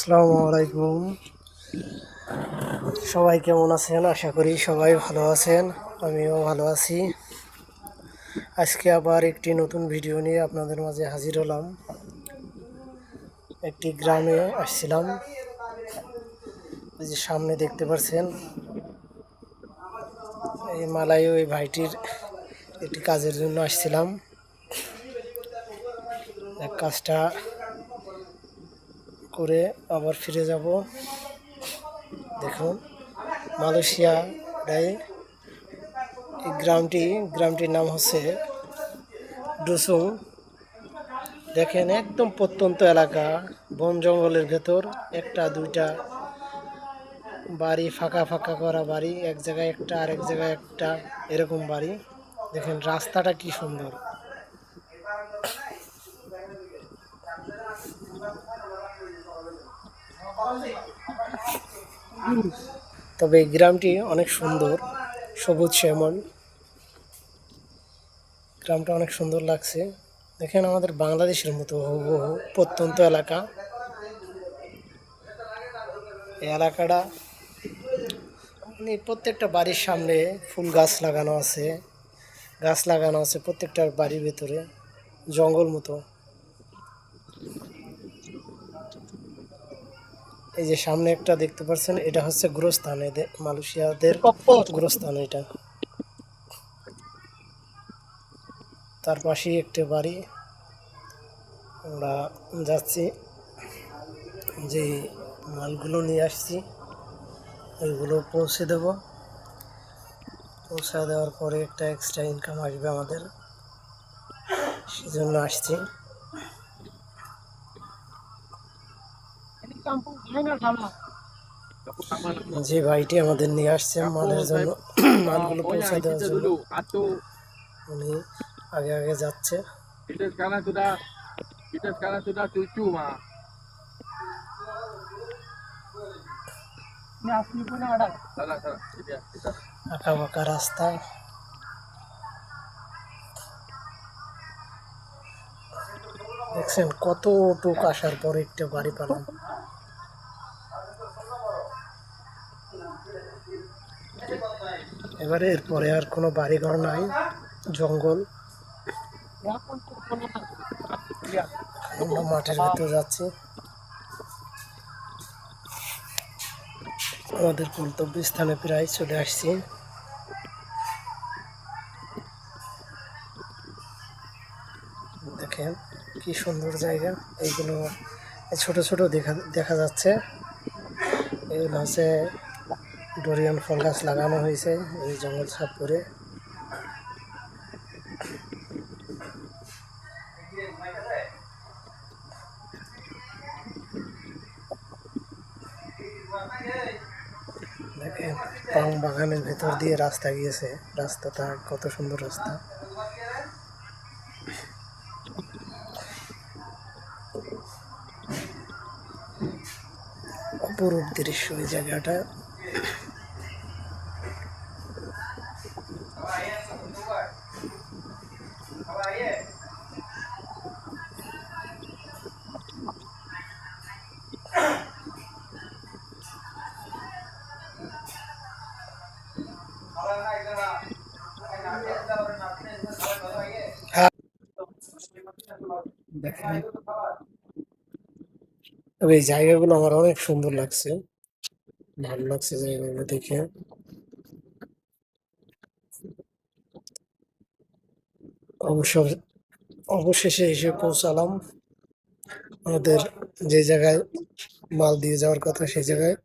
আসসালামু আলাইকুম। সবাই কেমন আছেন? আশা করি সবাই ভালো আছেন। আমিও ভালো আছি। আজকে আবার একটি নতুন ভিডিও নিয়ে আপনাদের মাঝে হাজির হলাম। একটি গ্রামে আসছিলাম। এই যে সামনে দেখতে পাচ্ছেন, এই মালাই ওই ভাইটির একটি কাজের জন্য আসছিলাম। এক কাজটা করে আবার ফিরে যাব। দেখুন, মালয়েশিয়ায় এই গ্রামটির নাম হচ্ছে ডুসুং। দেখেন, একদম প্রত্যন্ত এলাকা, বন জঙ্গলের ভেতর একটা দুইটা বাড়ি, ফাঁকা ফাঁকা করা বাড়ি, এক জায়গায় একটা আরেক জায়গায় একটা, এরকম বাড়ি। দেখেন রাস্তাটা কি সুন্দর। তবে এই গ্রামটি অনেক সুন্দর, সবুজ শ্যামল। গ্রামটা অনেক সুন্দর লাগছে। দেখেন, আমাদের বাংলাদেশের মতো হুবহু প্রত্যন্ত এলাকা। এই এলাকাটা প্রত্যেকটা বাড়ির সামনে ফুল গাছ লাগানো আছে, প্রত্যেকটা বাড়ির ভেতরে, জঙ্গল মতো। এই যে সামনে একটা দেখতে পাচ্ছেন, এটা হচ্ছে গোরস্থান, এদের মালয়েশিয়াদের গোরস্থান এটা। তার পাশেই একটা বাড়ি। আমরা যাচ্ছি, যে মালগুলো নিয়ে আসছি ওইগুলো পৌঁছে দেবো। পৌঁছে দেওয়ার পরে একটা এক্সট্রা ইনকাম আসবে আমাদের, সেজন্য আসছি। যে ভাইটি আমাদের নিয়ে আসছে মালের জন্য, মালগুলো পৌঁছে দেওয়ার জন্য, উনি আগে আগে যাচ্ছে। আঁকা বাঁকা রাস্তা। দেখছেন, কতটুক আসার পরে একটা বাড়ি পেলাম। এবারে এরপরে আর কোনো বাড়ি ঘর নাই, জঙ্গল। আমরা মাঠের ভিতরে যাচ্ছি, আমাদের গন্তব্য স্থানে প্রায় চলে আসছি। দেখেন কি সুন্দর জায়গা। এইগুলো ছোট ছোট দেখা যাচ্ছে, এগুলো হচ্ছে ডোরিয়ান ফল গাছ লাগানো হয়েছে এই জঙ্গল সাফ করে। দেখেন, পাম বাগানের ভেতর দিয়ে রাস্তা গিয়েছে। রাস্তাটা কত সুন্দর রাস্তা। অপরূপ দৃশ্য এই জায়গাটা। দেখেন, তবে এই জায়গাগুলো আমার অনেক সুন্দর লাগছে, ভালো লাগছে জায়গাগুলো দেখে। অবশ্য অবশেষে এসে পৌঁছালাম আমাদের যে জায়গায় মাল দিয়ে যাওয়ার কথা, সেই জায়গায়।